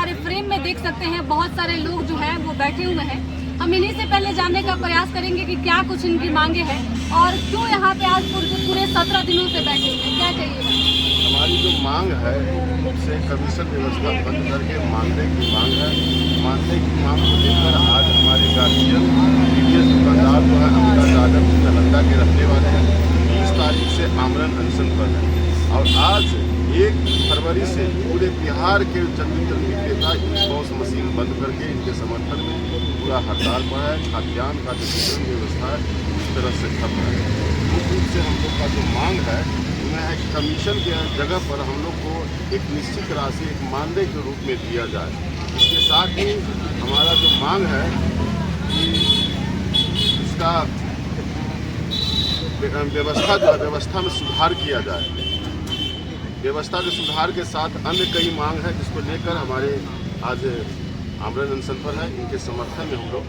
हमारे फ्रेम में देख सकते हैं बहुत सारे लोग जो है वो बैठे हुए हैं। हम इन्हीं से पहले जानने का प्रयास करेंगे कि क्या कुछ इनकी मांगे हैं और क्यों यहाँ पे आज पूरे 17 दिनों से बैठे हुए हैं, क्या चाहिए। हमारी जो मांग है उससे कमीशन व्यवस्था बंद करके मानदेय की मांग है। मानदेय की मांग को लेकर आज हमारे गार्जियन टीडीएस दुकानदार जो है अमिता यादव नालंदा के रहने वाले हैं 20 तारीख से आमरण अनशन पर है और आज 1 फरवरी से पूरे बिहार के जल्दी विक्रेता ई पॉस मशीन बंद करके इनके समर्थन में पूरा हड़ताल पर है। खाद्यान्न का जो वितरण व्यवस्था है उस तरह से ठप है। मुख्य रूप से हम लोग का जो मांग है एक कमीशन के जगह पर हम लोग को एक निश्चित राशि एक मानदेय के रूप में दिया जाए। इसके साथ ही हमारा जो मांग है कि इसका व्यवस्था जो है व्यवस्था में सुधार किया जाए। व्यवस्था के सुधार के साथ अन्य कई मांग है जिसको लेकर हमारे आज आमरण अनशन पर है। इनके समर्थन में हम लोग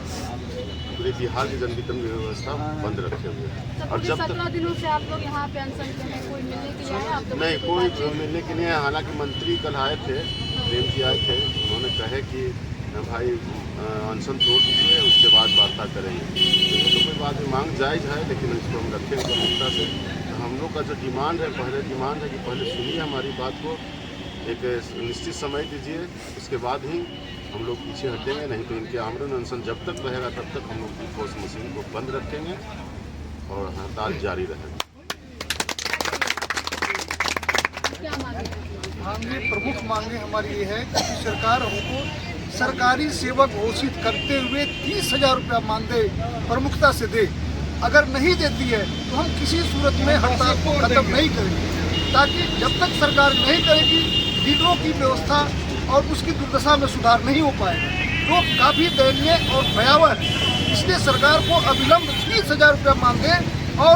पूरे बिहार की जनवितरण व्यवस्था बंद रखे हुए हैं। और जब 17 दिनों से आप लोग यहाँ पे अनशन के हैं, कोई मिलने के लिए आया? आप लोग नहीं, कोई मिलने के लिए, हालांकि मंत्री कल आए थे, प्रेम जी आए थे, उन्होंने कहे कि भाई अनशन तोड़ दीजिए उसके बाद वार्ता करेंगे। तो कोई बात नहीं, मांग जायज़ है लेकिन इसको हम रखेंगे प्रमुखता से। हम लोग का जो डिमांड है पहले सुनिए हमारी बात को, एक निश्चित समय दीजिए, उसके बाद ही हम लोग पीछे हटेंगे। नहीं तो इनके आमरण अनशन जब तक रहेगा तब तक हम लोग ई पॉस मशीन को बंद रखेंगे और हड़ताल जारी रहेगा। मांगे प्रमुख मांगे हमारी ये है कि सरकार हमको सरकारी सेवक घोषित करते हुए 30,000 रुपया मानदेय प्रमुखता से दे। अगर नहीं देती है तो हम किसी सूरत में हड़ताल को खत्म नहीं करेंगे, ताकि जब तक सरकार नहीं करेगी डीलरों की व्यवस्था और उसकी दुर्दशा में सुधार नहीं हो पाएगा, जो काफ़ी दयनीय और भयावह है। इसलिए सरकार को अविलंब 30,000 रुपया मानदेय और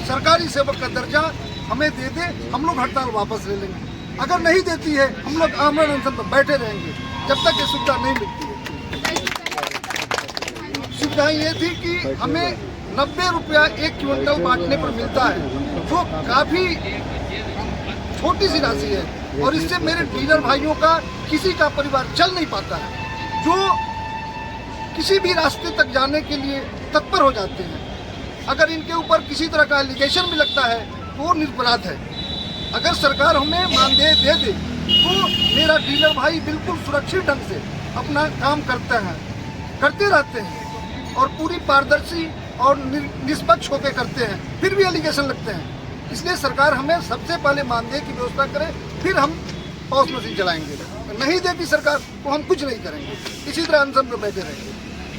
सरकारी सेवक का दर्जा हमें दे दे, हम लोग हड़ताल वापस ले लेंगे। अगर नहीं देती है हम लोग आमरण अनशन पर बैठे रहेंगे जब तक ये सुविधा नहीं मिलती है। सुविधा ये थी कि हमें 90 रुपया 1 क्विंटल बांटने पर मिलता है, जो काफ़ी छोटी सी राशि है और इससे मेरे डीलर भाइयों का किसी का परिवार चल नहीं पाता है, जो किसी भी रास्ते तक जाने के लिए तत्पर हो जाते हैं। अगर इनके ऊपर किसी तरह का एलिगेशन भी लगता है तो वो निरपराध है। अगर सरकार हमें मानदेय दे दे तो मेरा डीलर भाई बिल्कुल सुरक्षित ढंग से अपना काम करते रहते हैं और पूरी पारदर्शी और निष्पक्ष होकर करते हैं, फिर भी एलिगेशन लगते हैं। इसलिए सरकार हमें सबसे पहले मानदेय की व्यवस्था करे, फिर हम पॉस मशीन चलाएंगे। नहीं देती सरकार तो हम कुछ नहीं करेंगे, इसी तरह अनशन पर बैठे रहेंगे।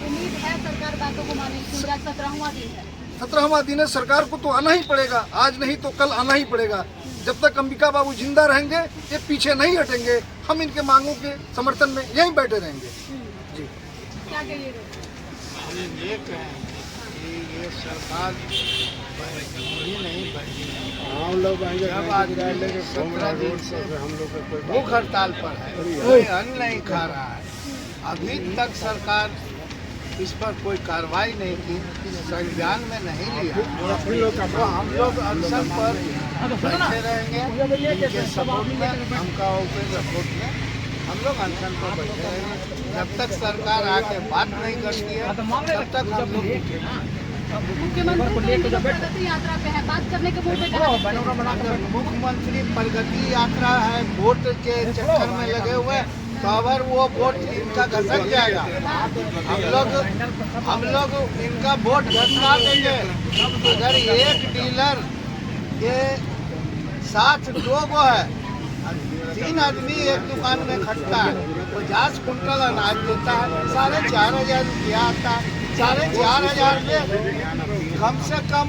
उम्मीद है सरकार बातों को मानेगी। 17वां दिन है। 17वां दिन है, सरकार को तो आना ही पड़ेगा, आज नहीं तो कल आना ही पड़ेगा। जब तक अंबिका बाबू जिंदा रहेंगे ये पीछे नहीं हटेंगे, हम इनके मांगों के समर्थन में यहीं बैठे रहेंगे। जी क्या कहिएगा? हम ये कहें कि ये सरकार ही नहीं बढ़ी है। हम लोग जब आदमी 17 दिन से हम लोग भूख हड़ताल पर है, कोई अन्न नहीं खा रहा है, अभी तक सरकार इस पर कोई कार्रवाई नहीं की, संज्ञान में नहीं लिया। तो हम लोग अनशन पर बैठे रहेंगे, इनके सपोर्ट में, हमका ओपन सपोर्ट में हम लोग अनशन पर बैठे रहेंगे। जब तक सरकार आके बात नहीं करती है तब तक हम लोग मुख्यमंत्री प्रगति यात्रा पे है, बात करने के मूड पे कहा। मुख्यमंत्री प्रगति यात्रा है, वोट के चक्कर में लगे हुए, तो अगर वो वोट इनका घसक जाएगा, हम लोग इनका वोट घसका देंगे। अगर एक डीलर के साथ 2 गो है, 3 आदमी एक दुकान में खटता है, 50 कुंटल अनाज देता है, 4,500 रुपया आता है। 4,500 में कम से कम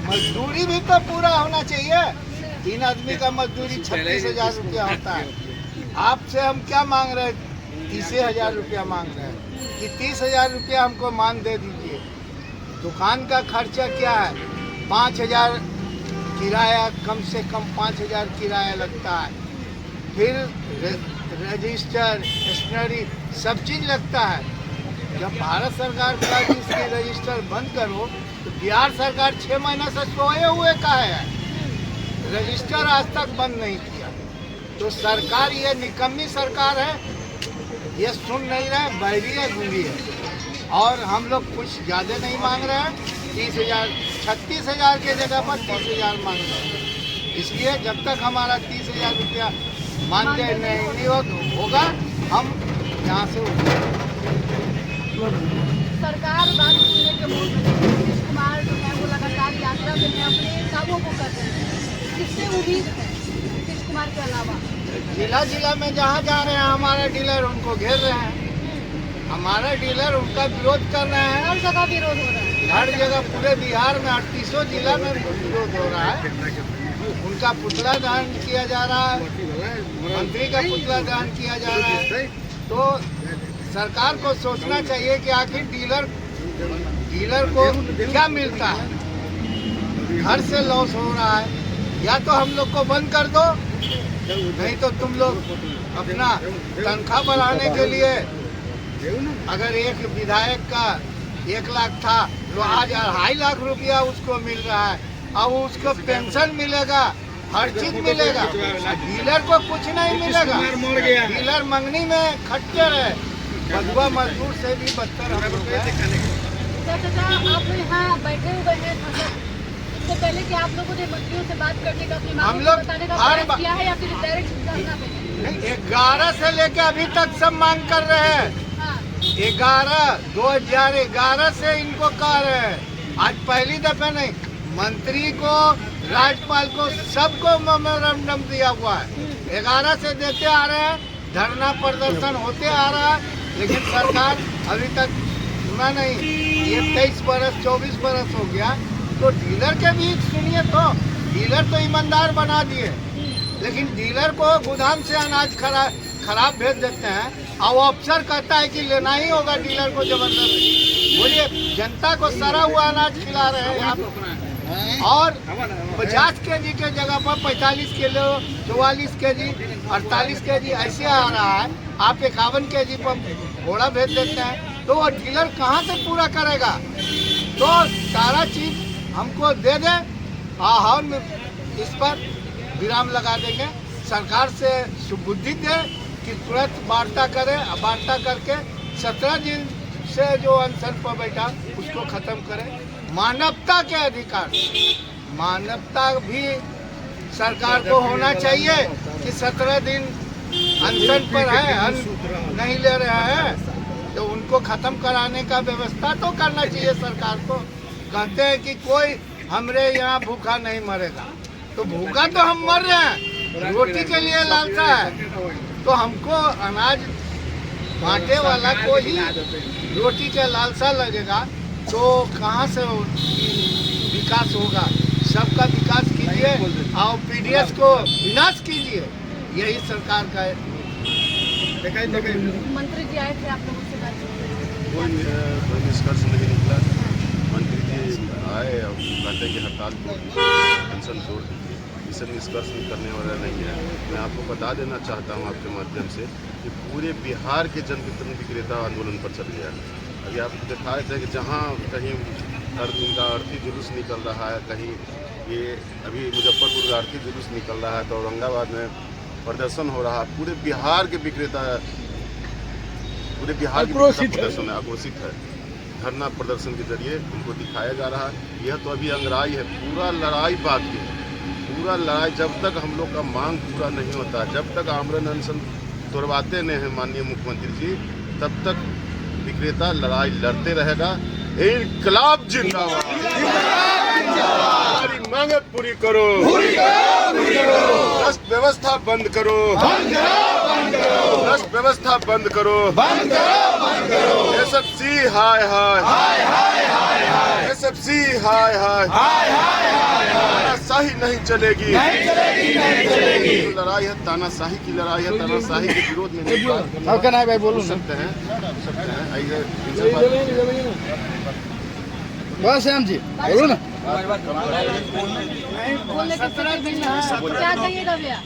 मजदूरी भी तो पूरा होना चाहिए। 3 आदमी का मजदूरी 36,000 रुपया होता है। आपसे हम क्या मांग रहे हैं? 30,000 रुपया मांग रहे हैं कि 30,000 रुपया हमको मान दे दीजिए। दुकान का खर्चा क्या है? 5,000 किराया, कम से कम 5,000 किराया लगता है, फिर रजिस्टर, स्टेशनरी सब चीज़ लगता है। जब भारत सरकार का इसके रजिस्टर बंद करो तो बिहार सरकार 6 महीना से सोए हुए का है, रजिस्टर आज तक बंद नहीं किया। तो सरकार ये निकम्मी सरकार है, ये सुन नहीं रहे, बहरी है, गूंगी है। और हम लोग कुछ ज़्यादा नहीं मांग रहे हैं, 30,000 36,000 के जगह पर 30,000 मांग रहे हैं। इसलिए जब तक हमारा 30,000 रुपया मानदेय नहीं होगा, हम यहाँ से सरकार बात सुनने के मूड में नहीं है। नीतीश कुमार जो है वो लगातार यात्रा में है, अपने कामों को कर रहे हैं। किससे उम्मीद है नीतीश कुमार के अलावा? जिला जिला में जहाँ जा रहे हैं हमारे डीलर उनको घेर रहे हैं, हमारे डीलर उनका विरोध कर रहे हैं। हर जगह विरोध हो रहा है, हर जगह पूरे बिहार में 38 जिला में विरोध हो रहा है। उनका पुतला दहन किया जा रहा है, मंत्री का पुतला दहन किया जा रहा है। तो सरकार को सोचना चाहिए कि आखिर डीलर को क्या मिलता है। घर से लॉस हो रहा है, या तो हम लोग को बंद कर दो, नहीं तो तुम लोग अपना तनख्वाह बढ़ाने के लिए, अगर एक विधायक का 1 लाख था तो आज 2.5 लाख रुपया उसको मिल रहा है, अब उसको पेंशन मिलेगा, हर चीज मिलेगा। डीलर को कुछ नहीं मिलेगा, डीलर मंगनी में खट्टर है, बदुआ मजदूर से भी बदतर हम लोग हैं। चाचा आप यहाँ बैठे हुए हैं, इससे पहले कि आप लोगों ने मंत्रियों से बात करने का, अपनी मांगों को बताने का प्रयास किया है या फिर डायरेक्ट धरना पे? 11 से लेकर अभी तक सब मांग कर रहे हैं। हाँ, 2011 से इनको कह रहे हैं, आज पहली दफे नहीं, मंत्री को, राज्यपाल को, सबको मेमोरेंडम दिया हुआ है। 11 से देते आ रहे हैं, धरना प्रदर्शन होते आ रहा है, लेकिन सरकार अभी तक सुना नहीं। ये 23 बरस 24 बरस हो गया, तो डीलर के भी सुनिए। तो डीलर तो ईमानदार बना दिए, लेकिन डीलर को गोदाम से अनाज खराब भेज देते हैं, और अफसर कहता है कि लेना ही होगा डीलर को जबरदस्ती। बोलिए, जनता को सड़ा हुआ अनाज खिला रहे हैं आप, और 50 केजी के जगह पर 45 किलो, 44 केजी, 48 केजी ऐसे आ रहा है। आप 51 केजी पर घोड़ा भेज देते हैं, तो वो डीलर कहाँ से पूरा करेगा? तो सारा चीज हमको दे दे, हम इस पर विराम लगा देंगे। सरकार से सुबुद्धि दे कि तुरंत वार्ता करे, वार्ता करके 17 दिन से जो अनशन पर बैठा उसको खत्म करे। मानवता के अधिकार, मानवता भी सरकार को होना चाहिए कि 17 दिन अनशन पर है, अन्न नहीं ले रहे हैं, तो उनको खत्म कराने का व्यवस्था तो करना चाहिए सरकार को। कहते हैं कि कोई हमरे यहाँ भूखा नहीं मरेगा, तो भूखा तो हम मर रहे हैं, रोटी के लिए लालसा है, तो हमको अनाज बांटे वाला को ही रोटी का लालसा लगेगा, तो कहाँ से विकास होगा? सबका विकास कीजिए और पीडीएस को विनाश कीजिए, यही सरकार का है। मंत्री जी आए थे आप लोगों से बात करने? कोई निष्कर्ष नहीं निकला। मंत्री जी आए और कहते कि हड़ताल पेंशन तोड़ दीजिए, इसे निष्कर्ष करने वाला नहीं है। मैं आपको बता देना चाहता हूं आपके माध्यम से कि पूरे बिहार के जन वितरण विक्रेता आंदोलन पर चल गया है। अभी आप दिखाए थे कि जहां कहीं इनका अर्थी जुलूस निकल रहा है, कहीं ये अभी मुजफ्फरपुर का अर्थी जुलूस निकल रहा है, तो औरंगाबाद में प्रदर्शन हो रहा है। पूरे बिहार के विक्रेता, पूरे बिहार के प्रदर्शन है, आक्रोशित है। धरना प्रदर्शन के जरिए उनको दिखाया जा रहा है। यह तो अभी अंगराई है, पूरा लड़ाई बाकी है, पूरा लड़ाई। जब तक हम लोग का मांग पूरा नहीं होता, जब तक आमरण अनशन तोड़वाते नहीं हैं माननीय मुख्यमंत्री जी, तब तक विक्रेता लड़ाई लड़ते रहेगा। इनकलाब जिंदाबाद, हमारी मांगे पूरी करो, भ्रष्ट व्यवस्था बंद करो, भ्रष्ट व्यवस्था बंद करो, एसएफसी हाय हाय, एसएफसी हाय हाय, तानाशाही नहीं चलेगी। जो लड़ाई है तानाशाही की लड़ाई है, तानाशाही के विरोध में बोल सकते हैं। बस श्याम जी बोलो ना। क्या कहिएगा भैया?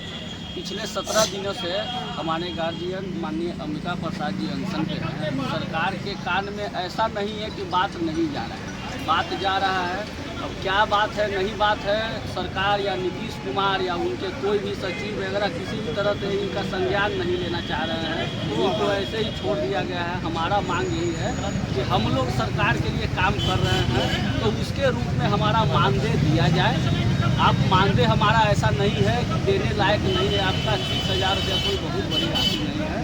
पिछले 17 दिनों से हमारे गार्जियन माननीय अम्बिका प्रसाद जी अनशन पे हैं। सरकार के कान में ऐसा नहीं है कि बात नहीं जा रहा है, बात जा रहा है। अब क्या बात है नहीं बात है, सरकार या नीतीश कुमार या उनके कोई भी सचिव वगैरह किसी भी तरह से इनका संज्ञान नहीं लेना चाह रहे हैं, इनको ऐसे ही छोड़ दिया गया है। हमारा मांग यही है कि हम लोग सरकार के लिए काम कर रहे हैं तो उसके रूप में हमारा मानदेय दिया जाए। आप मानदेय हमारा ऐसा नहीं है कि देने लायक नहीं है, आपका 30,000 रुपया कोई बहुत बड़ी राशि नहीं है।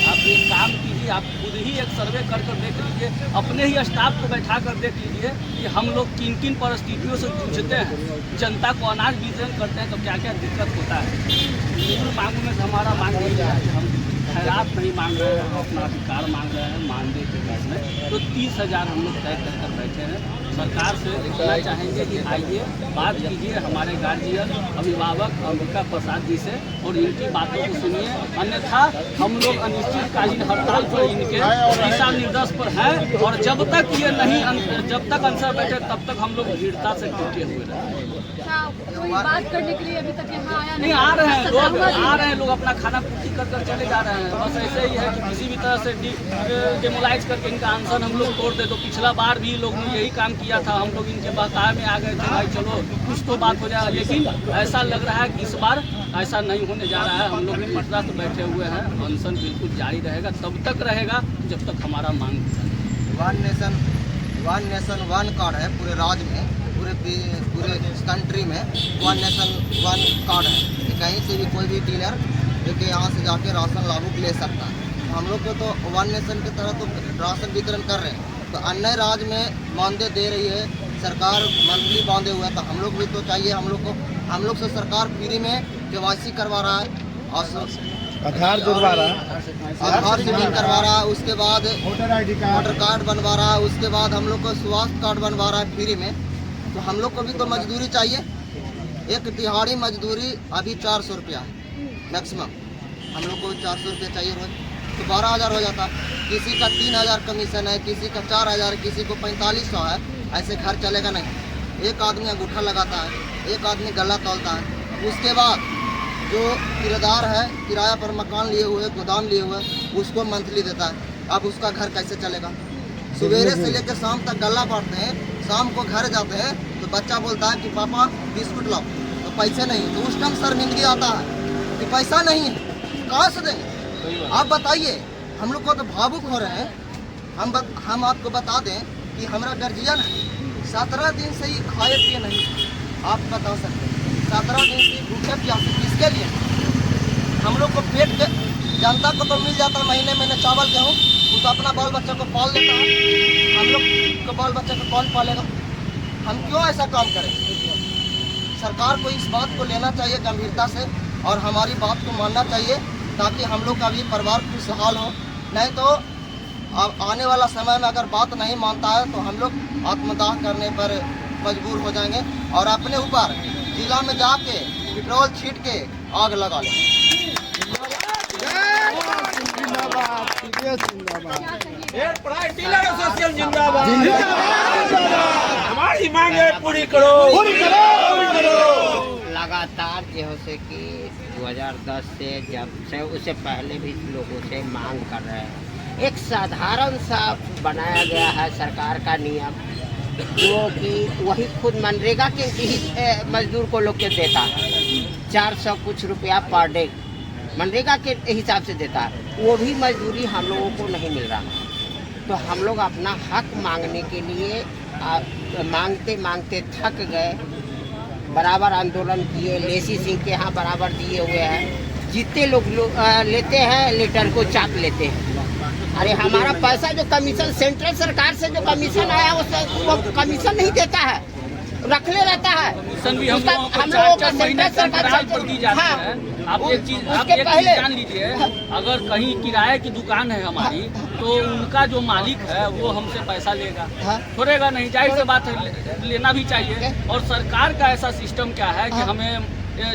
आप एक काम कीजिए, आप खुद ही एक सर्वे कर देख लीजिए, अपने ही स्टाफ को बैठा कर देख लीजिए कि हम लोग किन किन परिस्थितियों से जूझते हैं, जनता को अनाज वितरण करते हैं तो क्या क्या दिक्कत होता है। इन मांगों में हमारा मांग यही है कि हम खैरात नहीं मांग रहे हैं, हम अपना अधिकार मांग रहे हैं मानदेय के रूप में। तो 30,000 हम लोग तय कर बैठे हैं। सरकार से कहना चाहेंगे कि आइए बात कीजिए हमारे गार्जियन अभिभावक अंबिका प्रसाद जी से और इनकी बातों को सुनिए, अन्यथा हम लोग अनिश्चितकालीन हड़ताल पर इनके दिशा निर्देश पर हैं और जब तक अनसर बैठे तब तक हम लोग दृढ़ता से जुटे हुए रहें। कोई बात करने के लिए अभी तक यहाँ आया नहीं, आ रहे हैं लोग, आ रहे हैं लोग अपना खाना पूर्ति कर चले जा रहे हैं। बस ऐसे ही है कि किसी भी तरह से डेमोलाइज करके इनका अनशन हम लोग तोड़ दे। तो पिछला बार भी लोग ने यही काम किया था, हम लोग इनके बहकावे में आ गए थे, भाई चलो कुछ तो बात हो जाए, लेकिन ऐसा लग रहा है कि इस बार ऐसा नहीं होने जा रहा है। हम लोग पटना से बैठे हुए हैं, अनशन बिल्कुल जारी रहेगा, तब तक रहेगा जब तक हमारा मांग। वन नेशन वन कार्ड है पूरे राज्य में, पूरे कंट्री में वन नेशन वन कार्ड है कि कहीं से भी कोई भी डीलर लेके यहाँ से जाके राशन लाभुक ले सकता है। हम लोग को तो वन नेशन की तरह तो राशन वितरण कर रहे हैं, तो अन्य राज्य में मानदेय दे रही है सरकार, मंथली बांधे हुए हैं, तो हम लोग भी तो चाहिए। हम लोग से सरकार फ्री में KYC करवा रहा है और आधार जुड़वा रहा है, आधार लिंक करवा रहा है, उसके बाद वोटर कार्ड बनवा रहा है, उसके बाद हम लोग को स्वास्थ्य कार्ड बनवा रहा है फ्री में। तो हम लोग को भी तो मजदूरी चाहिए। एक दिहाड़ी मजदूरी अभी 400 रुपया है मैक्सिमम, हम लोग को 400 रुपया चाहिए रोज, तो 12,000 हो जाता। किसी का 3,000 कमीशन है, किसी का 4,000, किसी को 4500 है। ऐसे घर चलेगा नहीं। एक आदमी अंगूठा लगाता है, एक आदमी गला तोलता है, उसके बाद जो किराएदार है, किराया पर मकान लिए हुए, गोदाम लिए हुए, उसको मंथली देता है। अब उसका घर कैसे चलेगा? सवेरे से लेकर शाम तक गला बांटते हैं, शाम को घर जाते हैं तो बच्चा बोलता है कि पापा बिस्कुट लाओ, तो पैसे नहीं, तो उस टाइम शर्मिंदगी आता है कि पैसा नहीं है, कहाँ से देंगे? आप बताइए। हम लोग को तो भावुक हो रहे हैं। हम आपको बता दें कि हमारा गार्जियन है, 17 दिन से ही खाए पिए नहीं, आप बता सकते हैं 17 दिन से भूखे प्यासे किसके लिए? हम लोग को पेट के जनता को तो मिल जाता है महीने चावल गेहूँ, वो तो अपना बाल बच्चा को पाल लेता है। हम लोग को बाल बच्चा को कौन पालेगा? हम क्यों ऐसा काम करें? सरकार को इस बात को लेना चाहिए गंभीरता से और हमारी बात को मानना चाहिए, ताकि हम लोग का भी परिवार खुशहाल हो। नहीं तो अब आने वाला समय में अगर बात नहीं मानता है तो हम लोग आत्मदाह करने पर मजबूर हो जाएंगे और अपने ऊपर जिला में जाके पेट्रोल छीट के आग लगा लेंगे। हमारी मांगे पूरी करो। लगातार जो है कि 2010 से जब से उससे पहले भी लोगों से मांग कर रहे हैं। एक साधारण सा बनाया गया है सरकार का नियम, जो कि वही खुद मनरेगा के ही मजदूर को लोग के देता है, 400 कुछ रुपया पर डे मनरेगा के हिसाब से देता है। वो भी मजदूरी हम लोगों को नहीं मिल रहा। तो हम लोग अपना हक मांगने के लिए मांगते मांगते थक गए, बराबर आंदोलन किए, लेसी सिंह के यहाँ बराबर दिए हुए हैं। जितने लोग लेते हैं लेटर को चाप लेते हैं। अरे हमारा पैसा जो कमीशन सेंट्रल सरकार से जो कमीशन आया वो कमीशन नहीं देता है, रखले रहता है। कमीशन भी हम लोगों को सेंट्रल सरकार पर दी जाती है। आप एक चीज जान लीजिए, अगर कहीं किराए की दुकान है हमारी तो उनका जो मालिक है वो हमसे पैसा लेगा, छोड़ेगा नहीं, जाहिर सी बात है लेना भी चाहिए। और सरकार का ऐसा सिस्टम क्या है कि हमें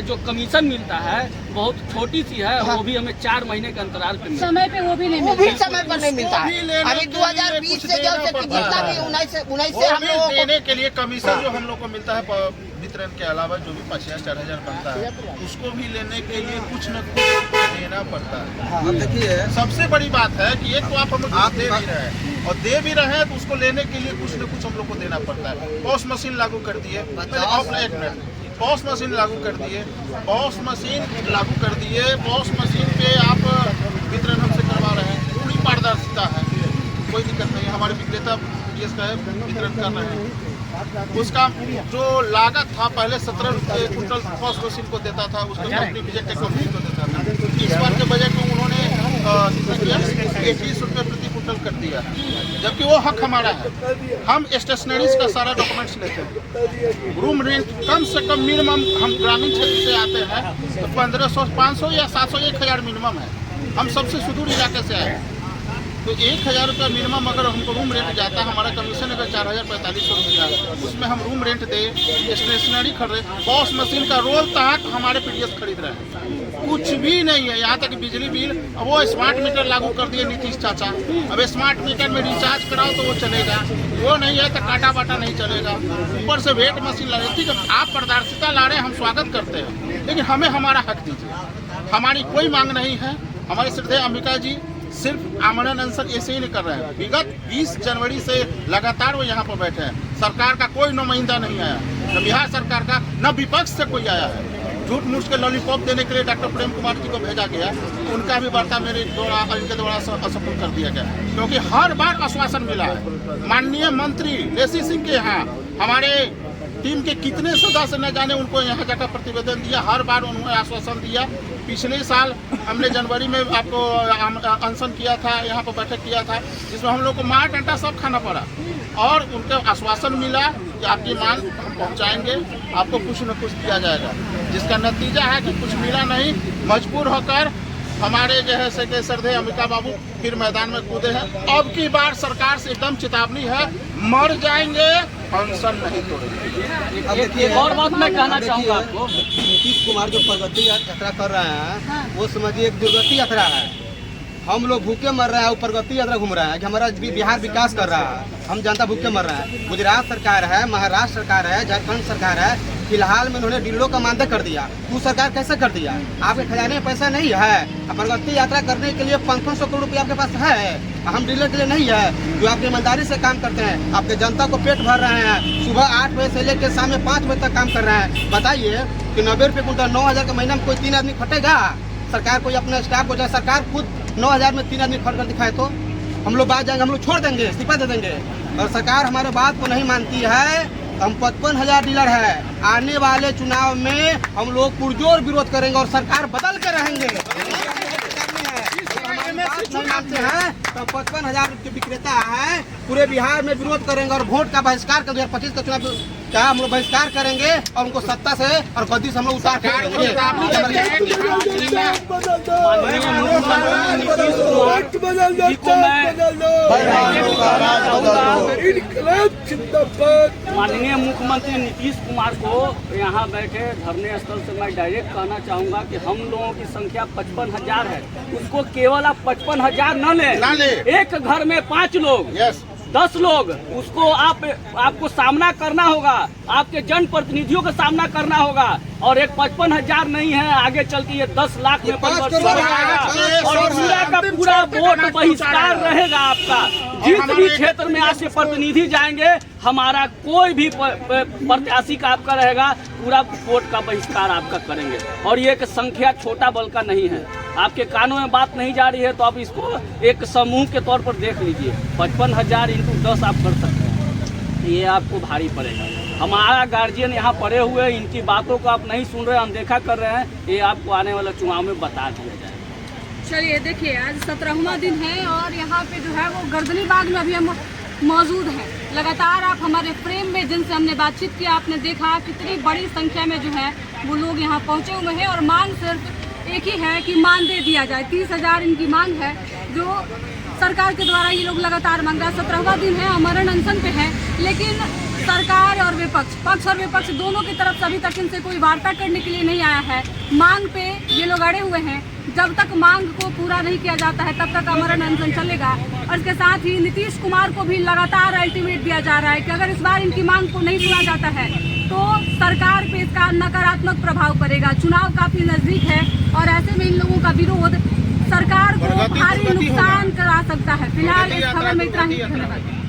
जो कमीशन मिलता है बहुत छोटी सी है, वो भी हमें 4 महीने के अंतराल पे समय पे वो भी नहीं वो भी समय पर नहीं मिलता है। अभी 2020 से जो जितना भी 19 से हम लोगों को देने के लिए कमीशन जो हम लोग को मिलता है वितरण के अलावा जो भी 5,000 4,000 बनता है, उसको भी लेने के लिए कुछ न कुछ देना पड़ता है। अब देखिए सबसे बड़ी बात है कि एक तो आप हम लोग दे भी रहे हैं और दे भी रहे हैं तो उसको लेने के लिए कुछ न कुछ हम लोग को देना पड़ता है। पॉस मशीन लागू कर दिए, एक मिनट, पॉस मशीन लागू कर दिए, पॉस मशीन पे आप वितरण हमसे करवा रहे हैं, पूरी पारदर्शिता है, कोई दिक्कत नहीं है। हमारे विक्रेता पीडीएस का है, वितरण कर रहे हैं। उसका जो लागत था पहले 17 रुपये कुंटल पॉस मशीन को देता था, उसको कंपनी विजय कंपनी को देता था। इस बार के बजट में उन्होंने 21 रुपये प्रति कुंटल कर दिया, जबकि वो हक हमारा है। हम स्टेशनरीज का सारा डॉक्यूमेंट्स लेते हैं। रूम रेंट कम से कम मिनिमम, हम ग्रामीण क्षेत्र से आते हैं तो 1500, 500 या 700, 1000 मिनिमम है। हम सबसे सुदूर इलाके से आए हैं तो 1000 रुपये मिनिमम अगर हमको रूम रेंट जाता है, हमारा कमीशन अगर 4045 रुपया, उसमें हम रूम रेंट दे, स्टेशनरी खरीदे, पॉस मशीन का रोल तक हमारे पीडीएस खरीद रहे हैं, कुछ भी नहीं है। यहाँ तक बिजली बिल, अब वो स्मार्ट मीटर लागू कर दिए नीतीश चाचा। अब स्मार्ट मीटर में रिचार्ज कराओ तो वो चलेगा, वो नहीं है तो काटा बाटा नहीं चलेगा। ऊपर से वेट मशीन ला रहे, ठीक है, आप पारदर्शिता ला रहे हैं, हम स्वागत करते हैं, लेकिन हमें हमारा हक दीजिए। हमारी कोई मांग नहीं है। हमारे श्रद्धेय अंबिका जी सिर्फ आमरण अनशन ऐसे ही नहीं कर रहे हैं। विगत 20 जनवरी से लगातार वो यहाँ पर बैठे हैं। सरकार का कोई नुमाइंदा नहीं आया, न बिहार सरकार का, न विपक्ष से कोई आया है। झूठ मूठ के लॉलीपॉप देने के लिए डॉक्टर प्रेम कुमार जी को भेजा गया, उनका भी वार्ता इनके द्वारा असफल कर दिया गया, क्योंकि हर बार आश्वासन मिला है। माननीय मंत्री लेसी सिंह के यहाँ हमारे टीम के कितने सदस्य न जाने उनको यहाँ जाकर प्रतिवेदन दिया, हर बार उन्होंने आश्वासन दिया। पिछले साल हमने जनवरी में आपको अनशन किया था, यहाँ पर बैठक किया था, जिसमें हम लोग को मार डंडा सब खाना पड़ा और उनका आश्वासन मिला कि आपकी मांग हम पहुँचाएंगे, आपको कुछ न कुछ दिया जाएगा, जिसका नतीजा है कि कुछ मिला नहीं। मजबूर होकर हमारे जो है से श्रद्धेय अंबिका बाबू फिर मैदान में कूदे हैं। अब की बार सरकार से एकदम चेतावनी है, मर जाएंगे, अनशन नहीं तोड़ेंगे। एक और बात मैं कहना चाहूँगा आपको, नीतीश कुमार जो प्रगति यात्रा कर रहे हैं वो समझिए एक दुर्गति यात्रा है। हम लोग भूखे मर रहे हैं, वो प्रगति यात्रा घूम रहे हैं कि हमारा बिहार विकास कर रहा है, हम जनता भूखे मर रहे हैं। गुजरात सरकार है, महाराष्ट्र सरकार है, झारखंड सरकार है, फिलहाल में उन्होंने डीलरों का मानदेय कर दिया। वो सरकार कैसे कर दिया? आपके खजाने में पैसा नहीं है। प्रगति यात्रा करने के लिए 500 करोड़ रुपया आपके पास है, हम डीलर के लिए नहीं है, जो आपकी ईमानदारी से काम करते हैं, आपके जनता को पेट भर रहे हैं, सुबह 8 बजे से लेकर शाम में 5 बजे तक काम कर रहे हैं। बताइए कि 90 रुपये कुंटल 9000 के महीने में कोई 3 आदमी खटेगा? सरकार कोई अपना स्टाफ को, चाहे सरकार खुद 9000 में 3 आदमी खट कर दिखाए तो हम लोग बात जाएंगे, हम लोग छोड़ देंगे, इस्तीफा दे देंगे। और सरकार हमारे बात को नहीं मानती है। हम 55,000 डीलर है, आने वाले चुनाव में हम लोग पुरजोर विरोध करेंगे और सरकार बदल के रहेंगे। नहीं मानते हैं तो 55,000 जो विक्रेता है पूरे बिहार में विरोध करेंगे और वोट का बहिष्कार कर 2025 का चुनाव क्या हम लोग बहिष्कार करेंगे और उनको सत्ता से और गद्दी से हम लोग उतार के माननीय मुख्यमंत्री नीतीश कुमार को यहाँ बैठे धरने स्थल से मैं डायरेक्ट कहना चाहूँगा कि हम लोगों की संख्या 55,000 है, उसको केवल आप 55,000 न ले। एक घर में 5 लोग, 10 लोग, उसको आपको सामना करना होगा, आपके जनप्रतिनिधियों का सामना करना होगा। और एक 55,000 नहीं है, आगे चल के ये 10 लाख में परिवर्तित हो जाएगा और पूरा का पूरा वोट बहिष्कार रहेगा आपका। जिस भी क्षेत्र में आपके प्रतिनिधि जाएंगे, हमारा कोई भी प्रत्याशी का आपका रहेगा, पूरा वोट का बहिष्कार आपका करेंगे। और ये एक संख्या छोटा बल का नहीं है, आपके कानों में बात नहीं जा रही है तो आप इसको एक समूह के तौर पर देख लीजिए। 55,000 × 10 आप कर सकते हैं, ये आपको भारी पड़ेगा। हमारा गार्जियन यहाँ पड़े हुए, इनकी बातों को आप नहीं सुन रहे, अनदेखा कर रहे हैं, ये आपको आने वाले चुनाव में बता दिया जाए। चलिए देखिए, आज 17वां दिन है और यहाँ पे जो है वो गर्दनी बाग में अभी हम मौजूद हैं। लगातार आप हमारे फ्रेम में जिनसे हमने बातचीत किया, आपने देखा कितनी बड़ी संख्या में जो है वो लोग यहाँ पहुँचे हुए हैं और मांग सिर्फ एक ही है कि मानदेय दिया जाए। 30,000 इनकी मांग है, जो सरकार के द्वारा ये लोग लगातार मांग रहा है। 17वां दिन है, अमरण अनशन पे है, लेकिन सरकार और विपक्ष, पक्ष और विपक्ष दोनों की तरफ से अभी तक इनसे कोई वार्ता करने के लिए नहीं आया है। मांग पे ये लोग अड़े हुए हैं, जब तक मांग को पूरा नहीं किया जाता है तब तक अमरण अनशन चलेगा। और इसके साथ ही नीतीश कुमार को भी लगातार अल्टीमेट दिया जा रहा है कि अगर इस बार इनकी मांग को नहीं सुना जाता है तो सरकार पे इसका नकारात्मक प्रभाव पड़ेगा। चुनाव काफी नजदीक है और ऐसे में इन लोगों का विरोध सरकार को भारी नुकसान करा सकता है। फिलहाल इस खबर में इतना ही। धन्यवाद।